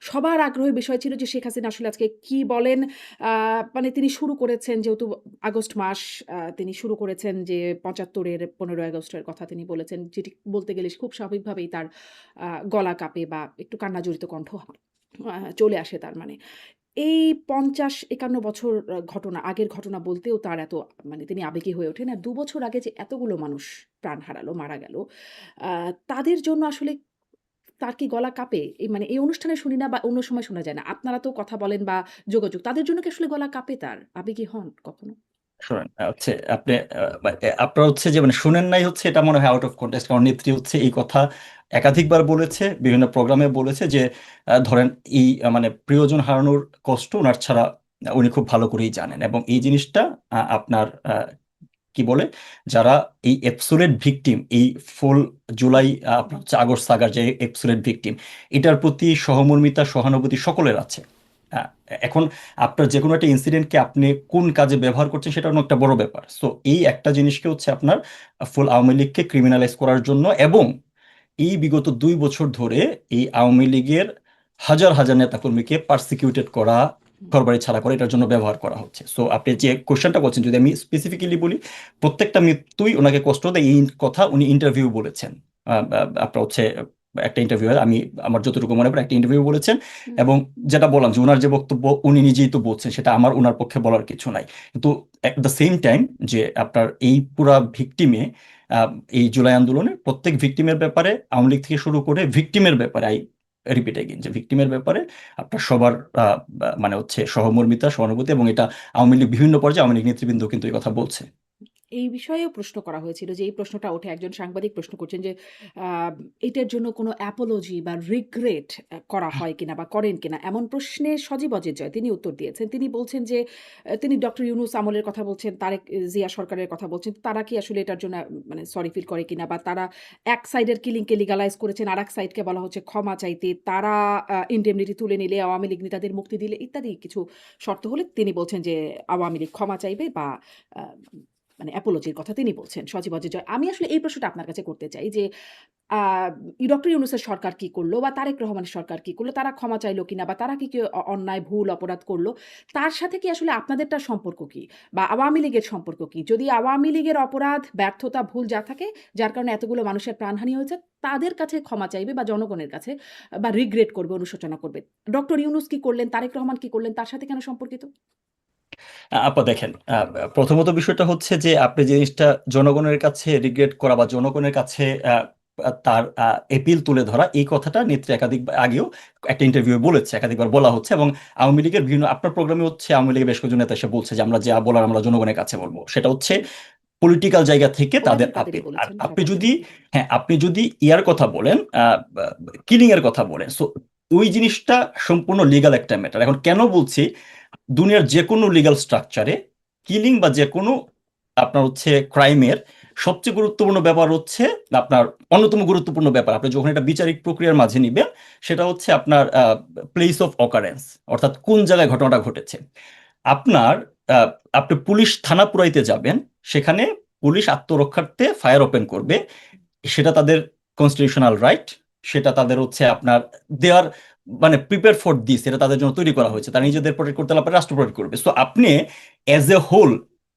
সবার আগ্রহের বিষয় ছিল যে শেখ হাসিনা আসলে আজকে কি বলেন। মানে তিনি শুরু করেছেন যেহেতু আগস্ট মাস, তিনি শুরু করেছেন যে ৭৫-এর ১৫ই আগস্টের কথা তিনি বলেছেন। যেটি বলতে গেলে খুব স্বাভাবিকভাবেই তার গলা কাঁপে বা একটু কান্নাজড়িত কণ্ঠ চলে আসে তার মানে। এই ৫০-৫১ বছর ঘটনা, আগের ঘটনা বলতেও তার এত মানে তিনি আবেগী হয়ে ওঠেন। আর ২ বছর আগে যে এতগুলো মানুষ প্রাণ হারালো, মারা গেল, আ তাদের জন্য আসলে তার কি গলা কাঁপে? মানে এই অনুষ্ঠানে শুনি না বা অন্য সময় শোনা যায় না। আপনারা তো কথা বলেন বা যোগাযোগ। তাদের জন্য কি আসলে গলা কাঁপে তার? আবেগী হন কখনো? শোনেন, হচ্ছে আপনি আপনার হচ্ছে যে মানে শুনেন নাই, হচ্ছে এটা মনে হয় আউট অফ কন্টেক্সট। কারণ নেত্রী হচ্ছে এই কথা একাধিকবার বলেছে, বিভিন্ন প্রোগ্রামে বলেছে যে ধরেন এই মানে প্রিয়জন হারানোর কষ্ট ওনার ছাড়া উনি খুব ভালো করেই জানেন। এবং এই জিনিসটা আপনার কি বলে, যারা এই এপসোলেট ভিকটিম, এই ফুল জুলাই আপনার হচ্ছে আগস্ট সাগার যে এপসোলেট ভিকটিম, এটার প্রতি সহমর্মিতা সহানুভূতি সকলের আছে। আহ, এখন আপনার যে কোনো একটা ইনসিডেন্টকে আপনি কোন কাজে ব্যবহার করছেন সেটা অন্য একটা বড় ব্যাপার। সো এই একটা জিনিসকে হচ্ছে আপনার ফুল আওয়ামী লীগকে ক্রিমিনালাইজ করার জন্য, এবং এই বিগত ২ বছর ধরে এই আওয়ামী লীগের হাজার হাজার নেতাকর্মীকে পার্সিকিউটেড করা, হুম, ঘরবাড়ি ছাড়া করা, এটার জন্য ব্যবহার করা হচ্ছে। সো আপনি যে কোশ্চেনটা করছেন, যদি আমি স্পেসিফিক্যালি বলি, প্রত্যেকটা মৃত্যুই ওনাকে কষ্ট দেয়, এই কথা উনি ইন্টারভিউ বলেছেন। আপনার হচ্ছে একটা ইন্টারভিউ, আমি আমার যতটুকু মনে পড়ে একটা ইন্টারভিউ বলেছেন। হুম, এবং যেটা বললাম যে ওনার যে বক্তব্য উনি নিজেই তো বলছেন, সেটা আমার ওনার পক্ষে বলার কিছু নাই। কিন্তু এট দ্য সেম টাইম যে আপনার এই পুরা ভিকটিমে, এই জুলাই আন্দোলনের প্রত্যেক ভিকটিমের ব্যাপারে, আওয়ামী লীগ থেকে শুরু করে ভিকটিমের ব্যাপারে, আই রিপিট এগেইন, যে ভিকটিমের ব্যাপারে আপনার সবার মানে হচ্ছে সহমর্মিতা সহানুভূতি। এবং এটা আওয়ামী লীগ বিভিন্ন পর্যায়ে আওয়ামী লীগ নেতৃবৃন্দ কিন্তু এই কথা বলছে। এই বিষয়েও প্রশ্ন করা হয়েছিল যে এই প্রশ্নটা ওঠে, একজন সাংবাদিক প্রশ্ন করছেন যে আ এটার জন্য কোনো অ্যাপোলজি বা রিগ্রেট করা হয় কিনা বা করেন কিনা? এমন প্রশ্নে সজীব অজয় জয় তিনি উত্তর দিয়েছেন। তিনি বলছেন যে তিনি ডক্টর ইউনূস আমলের কথা বলছেন, তারেক জিয়া সরকারের কথা বলছেন। তারা কি আসলে এটার জন্য মানে সরি ফিল করে কিনা, বা তারা এক সাইডের কিলিংকে লিগালাইজ করেছেন, আরেক সাইডকে বলা হচ্ছে ক্ষমা চাইতে। তারা ইন্ডেমনিটি তুলে নিলে, আওয়ামী লীগ নেতাদের মুক্তি দিলে ইত্যাদি কিছু শর্ত হলে তিনি বলছেন যে আওয়ামী লীগ ক্ষমা চাইবে বা আ মানে অ্যাপোলজির কথা তিনি বলছেন, সজীব অজয় জয়। আমি আসলে এই প্রশ্নটা আপনার কাছে করতে চাই যে আ ডক্টর ইউনূসের সরকার কি করল বা তারেক রহমানের সরকার কি করল? তারা ক্ষমা চাইল কিনা বা তারা কি অন্যায়, ভুল, অপরাধ করল? তার সাথে কি আসলে আপনাদেরটার সম্পর্ক কি? বা আওয়ামী লীগের সম্পর্ক কি? যদি আওয়ামী লীগের অপরাধ, ব্যর্থতা, ভুল যা থাকে, যার কারণে এতগুলো মানুষের প্রাণহানি হয়েছে, তাদের কাছে ক্ষমা চাইবে বা জনগণের কাছে বা রিগ্রেট করবে, অনুশোচনা করবে। ডক্টর ইউনূস কি করলেন, তারেক রহমান কি করলেন, তার সাথে কেন সম্পর্কিত? আপা দেখেন, প্রথমত বিষয়টা হচ্ছে যে আপনি জিনিসটা জনগণের কাছে রিগ্রেট করা বা জনগণের কাছে তার এপিল তুলে ধরা, এই কথাটা নেত্রী একাধিক আগেও একটা ইন্টারভিউ বলেছে, একাধিকবার বলা হচ্ছে। এবং আওয়ামী লীগের বিভিন্ন আপনার প্রোগ্রামে হচ্ছে আওয়ামী লীগের বেশ কয়েকজন নেতা এসে বলছে যে আমরা যা বলার আমরা জনগণের কাছে বলবো, সেটা হচ্ছে হুম, পলিটিক্যাল জায়গা থেকে ওরা তাদের কিন্তু তাদেরই আপিল। আর বলেছেন আপনি সরকার যদি, থেকে। হ্যাঁ, আপনি যদি ইয়ার কথা বলেন, কিলিং এর কথা বলেন, সো ওই জিনিসটা সম্পূর্ণ লিগাল একটা ম্যাটার। এখন কেন বলছি, দুনিয়ার যে কোনো লিগাল স্ট্রাকচারে কিলিং বা যে কোনো আপনার হচ্ছে ক্রাইমের সবচেয়ে গুরুত্বপূর্ণ ব্যাপার হচ্ছে আপনার, অন্যতম গুরুত্বপূর্ণ ব্যাপার আপনি যখন এটা বিচারিক প্রক্রিয়ার মাঝে নিবেন, সেটা হচ্ছে আপনার প্লেস অফ অকারেন্স, অর্থাৎ কোন জায়গায় ঘটনাটা ঘটেছে। আপনার আহ, আপনি পুলিশ থানা পুরাইতে যাবেন, সেখানে পুলিশ আত্মরক্ষার্থে ফায়ার ওপেন করবে, সেটা তাদের কনস্টিটিউশনাল রাইট। সেটা তাদের হচ্ছে আপনার দেয়ার মানে প্রিপেয়ার ফর দিস, এটা তাদের জন্য তৈরি করা হুম, হয়েছে। তারা হুম, নিজেদের প্রোটেক্ট করতে পারে, রাষ্ট্র প্রোটেক্ট করবে। সো আপনি অ্যাজ এ হোল,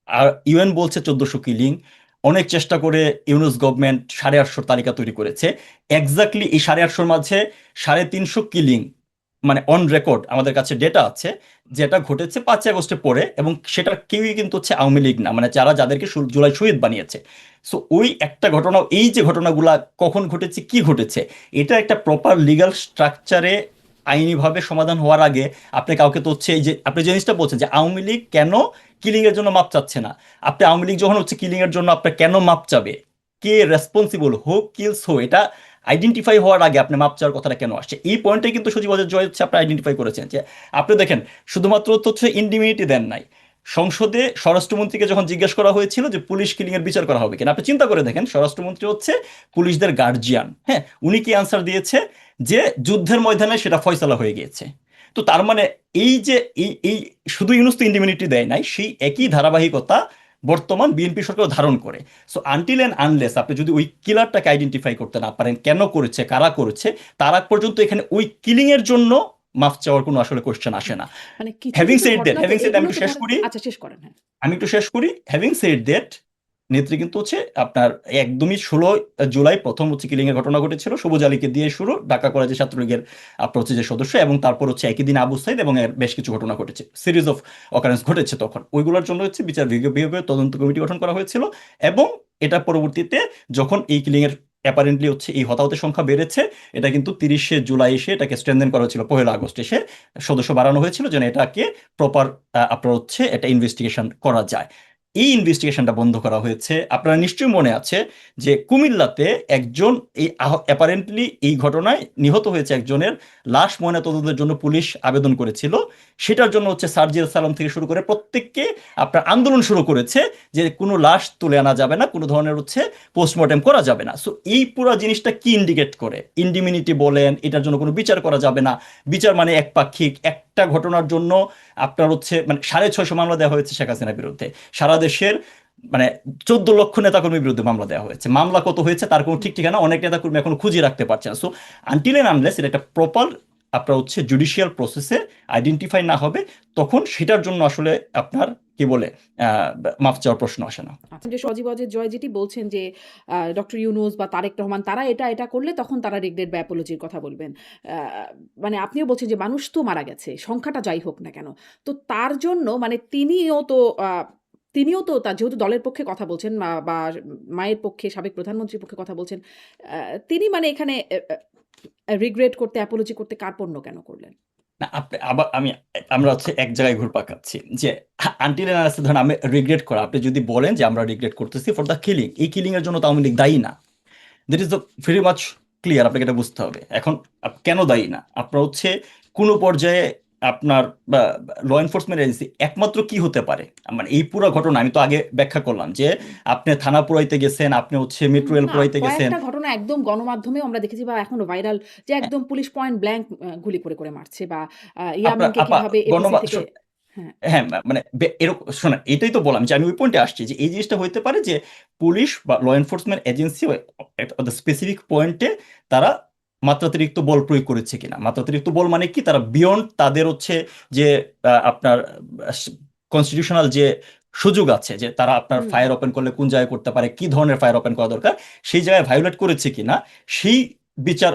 আর ইউএন বলছে ১৪০০ কিলিং, অনেক চেষ্টা করে ইউনুস গভর্নমেন্ট ৮৫০ তালিকা তৈরি করেছে। এক্স্যাক্টলি এই ৮৫০ মাঝে ৩৫০ কিলিং মানে অন রেকর্ড আমাদের কাছে ডেটা আছে, যেটা ঘটেছে ৫ই আগস্টে পরে। এবং সেটা কেউই কিন্তু হচ্ছে আওয়ামী লীগ না, মানে যারা যাদেরকে জুলাই শহীদ বানিয়েছে। সো ওই একটা ঘটনা, এই যে ঘটনাগুলা কখন ঘটেছে, কি ঘটেছে, এটা একটা প্রপার লিগ্যাল স্ট্রাকচারে আইনিভাবে সমাধান হওয়ার আগে আপনি কাউকে তো হচ্ছে, এই যে আপনি যে জিনিসটা বলছেন যে আওয়ামী লীগ কেন কিলিং এর জন্য মাপ চাচ্ছে না, আপনি আওয়ামী লীগ যখন হচ্ছে কিলিং এর জন্য আপনার কেন মাপ চাবে, কে রেসপন্সিবল, হো কিলস হো, এটা আইডেন্টিফাই হওয়ার আগে আপনি মাপ চাওয়ার কথাটা কেন আসছে, এই পয়েন্টে কিন্তু সজীব জয় হচ্ছে আপনি আইডেন্টিফাই করেছেন। যে আপনি দেখেন, শুধুমাত্র তো হচ্ছে ইন্ডিমিনিটি দেন নাই, সংসদে স্বরাষ্ট্রমন্ত্রীকে যখন জিজ্ঞেস করা হয়েছিল যে পুলিশ কিলিং এর বিচার করা হবে কিনা, আপনি চিন্তা করে দেখেন, স্বরাষ্ট্রমন্ত্রী হচ্ছে পুলিশদের গার্জিয়ান, হ্যাঁ, উনি কি আনসার দিয়েছে যে যুদ্ধের ময়দানে সেটা ফয়সালা হয়ে গিয়েছে। তো তার মানে এই যে এই এই শুধু ইউনুস তো ইন্ডিমিনিটি দেয় নাই, সেই একই হুম। ধারাবাহিকতা বর্তমান বিএনপি সরকার ধারণ করে। সো আনটিল অ্যান্ড আনলেস আপনি যদি ওই কিলারটাকে আইডেন্টিফাই করতে না পারেন, কেন করেছে, কারা করেছে, তার আগ পর্যন্ত এখানে ওই কিলিং এর জন্য মাফ চাওয়ার কোনো আসলে কোশ্চেন আসে হুম। না। মানে কিছু, হ্যাভিং কিছু সেড দ্যাট, ঘটনা তো হ্যাভিং সেড আমি এগুলো একটু তো শেষ ধরেন করি, আচ্ছা শেষ করেন, হ্যাঁ। হ্যাভিং সেড দ্যাট নেত্রী কিন্তু হচ্ছে আপনার একদমই 16 জুলাই প্রথম হচ্ছে কিলিং এর ঘটনা ঘটেছিল, সবুজ আলীকে দিয়ে শুরু, ঢাকা কলেজের ছাত্রলীগের আপনার হচ্ছে যে সদস্য, এবং তারপর হচ্ছে একই দিন আবু সাইদ এবং এর বেশ কিছু ঘটনা ঘটেছে, সিরিজ অফ অকারেন্স ঘটেছে। তখন ওইগুলোর জন্য হচ্ছে বিচার বিভাগীয় তদন্ত কমিটি গঠন করা হয়েছিল, এবং এটা পরবর্তীতে যখন এই কিলিং এর অ্যাপারেন্টলি হচ্ছে এই হতাহতের সংখ্যা বেড়েছে, এটা কিন্তু 30শে জুলাই এসে এটাকে স্ট্রেনথেন করা হয়েছিল, 1লা আগস্ট এসে সদস্য বাড়ানো হয়েছিল যেন এটাকে প্রপার আপনার হচ্ছে এটা ইনভেস্টিগেশন করা যায়। এই ইনভেস্টিগেশনটা বন্ধ করা হয়েছে। আপনারা নিশ্চয়ই মনে আছে যে কুমিল্লাতে একজন এই অ্যাপারেন্টলি এই ঘটনায় নিহত হয়েছে একজনের লাশ ময়নাতদন্তের জন্য পুলিশ আবেদন করেছিল। সেটার জন্য হচ্ছে সার্জিয়াল সালাম থেকে শুরু করে প্রত্যেককে আপনার আন্দোলন শুরু করেছে যে কোনো লাশ তুলে আনা যাবে না, কোনো ধরনের হচ্ছে পোস্টমর্টেম করা যাবে না। সো এই পুরো জিনিসটা কি ইন্ডিকেট করে? ইন্ডিমিনিটি বলেন, এটার জন্য কোনো বিচার করা যাবে না, বিচার মানে একপাক্ষিক, একটা ঘটনার জন্য আপনার হচ্ছে মানে 650 মামলা দেওয়া হয়েছে শেখ হাসিনার বিরুদ্ধে, সারা দেশের মানে 14 লক্ষ নেতাকর্মীর বিরুদ্ধে মামলা দেওয়া হয়েছে, মামলা কত হয়েছে তার কোনো ঠিক ঠিকানা অনেক নেতাকর্মী এখনো খুঁজে রাখতে পারছে না। সো আনটিল এন্ড আনলেস এটা একটা প্রপার আপনার হচ্ছে জুডিশিয়াল প্রসেসে আইডেন্টিফাই না হবে, তখন সেটার জন্য আসলে আপনার কি বলে আহ মাফ চাওয়ার প্রশ্ন আসে না। আচ্ছা, যে সজীব ওয়াজেদ জয় যেটি বলছেন যে ডক্টর ইউনূস বা তারেক রহমান তারা এটা করলে তখন তারা রিগ্রেট বা অ্যাপোলজির কথা বলবেন। মানে আপনিও বলছেন যে মানুষ তো মারা গেছে, সংখ্যাটা যাই হোক না কেন। তো তার জন্য মানে তিনিও তো তার যেহেতু দলের পক্ষে কথা বলছেন বা মায়ের পক্ষে, সাবেক প্রধানমন্ত্রীর পক্ষে কথা বলছেন। তিনি মানে এখানে রিগ্রেট করতে, অ্যাপোলজি করতে কার্পণ্য কেন করলেন? না আপনি আবার আমরা হচ্ছে এক জায়গায় ঘুরপাক খাচ্ছি যে আনটিল ধরেন আমি রিগ্রেট করা, আপনি যদি বলেন যে আমরা রিগ্রেট করতেছি ফর দ্য কিলিং, এই কিলিং এর জন্য তো আওয়ামী লীগ দায়ী না। That is the very much clear, আপনাকে এটা বুঝতে হবে। এখন কেন দায়ী না? আপনার হচ্ছে কোনো পর্যায়ে আপনার ল এনফোর্সমেন্ট এজেন্সি একমাত্র কি হতে পারে, মানে এই পুরো ঘটনা আমি তো আগে ব্যাখ্যা করলাম যে হুম। আপনি থানা পুরাইতে গেছেন, আপনি হচ্ছে মেট্রো রেল না, পুরাইতে গেছেন। কয়েকটা ঘটনা একদম গণমাধ্যমেও আমরা দেখেছি বা এখনো ভাইরাল, যে একদম পুলিশ পয়েন্ট ব্ল্যাংক গুলি করে মারছে বা আপনার ইয়ামিনকে আপা কিভাবে এপিসি থেকে। হ্যাঁ। হ্যাঁ মানে এরকম শোনেন, এটাই তো বললাম যে আমি ওই পয়েন্টে আসছি যে এই জিনিসটা হইতে পারে যে পুলিশ বা ল এনফোর্সমেন্ট এজেন্সি স্পেসিফিক পয়েন্টে তারা মাত্রাতিরিক্ত বল প্রয়োগ করেছে কিনা। মাত্রাতিরিক্ত বল মানে কি, তারা বিয়ন্ড তাদের হচ্ছে যে আপনার কনস্টিটিউশনাল যে সুযোগ আছে যে তারা আপনার হুম। ফায়ার ওপেন করলে কোন জায়গায় করতে পারে, কি ধরনের ফায়ার ওপেন করা দরকার, সেই জায়গায় ভায়োলেট করেছে কিনা, সেই বিচার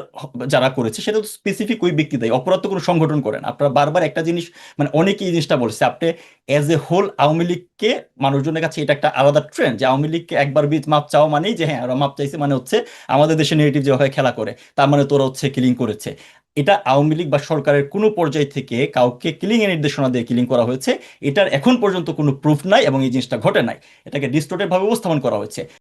যারা করেছে সেটা তো স্পেসিফিক ওই ব্যক্তি দেয়, অপরাধ তো কোনো সংগঠন করেন। আপনারা বারবার একটা জিনিস মানে অনেকেই এই জিনিসটা বলছে, আপনি এজ এ হোল আওয়ামী লীগকে মানুষজনের কাছে এটা একটা আলাদা ট্রেন্ড যে আওয়ামী লীগকে একবার মাপ চাওয়া মানেই যে হ্যাঁ ওরা মাপ চাইছে, মানে হচ্ছে আমাদের দেশে নেগেটিভ যেভাবে খেলা করে তার মানে তোরা হচ্ছে কিলিং করেছে। এটা আওয়ামী লীগ বা সরকারের কোনো পর্যায় থেকে কাউকে কিলিং এর নির্দেশনা দিয়ে কিলিং করা হয়েছে এটার এখন পর্যন্ত কোনো প্রুফ নাই, এবং এই জিনিসটা ঘটে নাই, এটাকে ডিস্টোর্টেড ভাবে উপস্থাপন করা হয়েছে।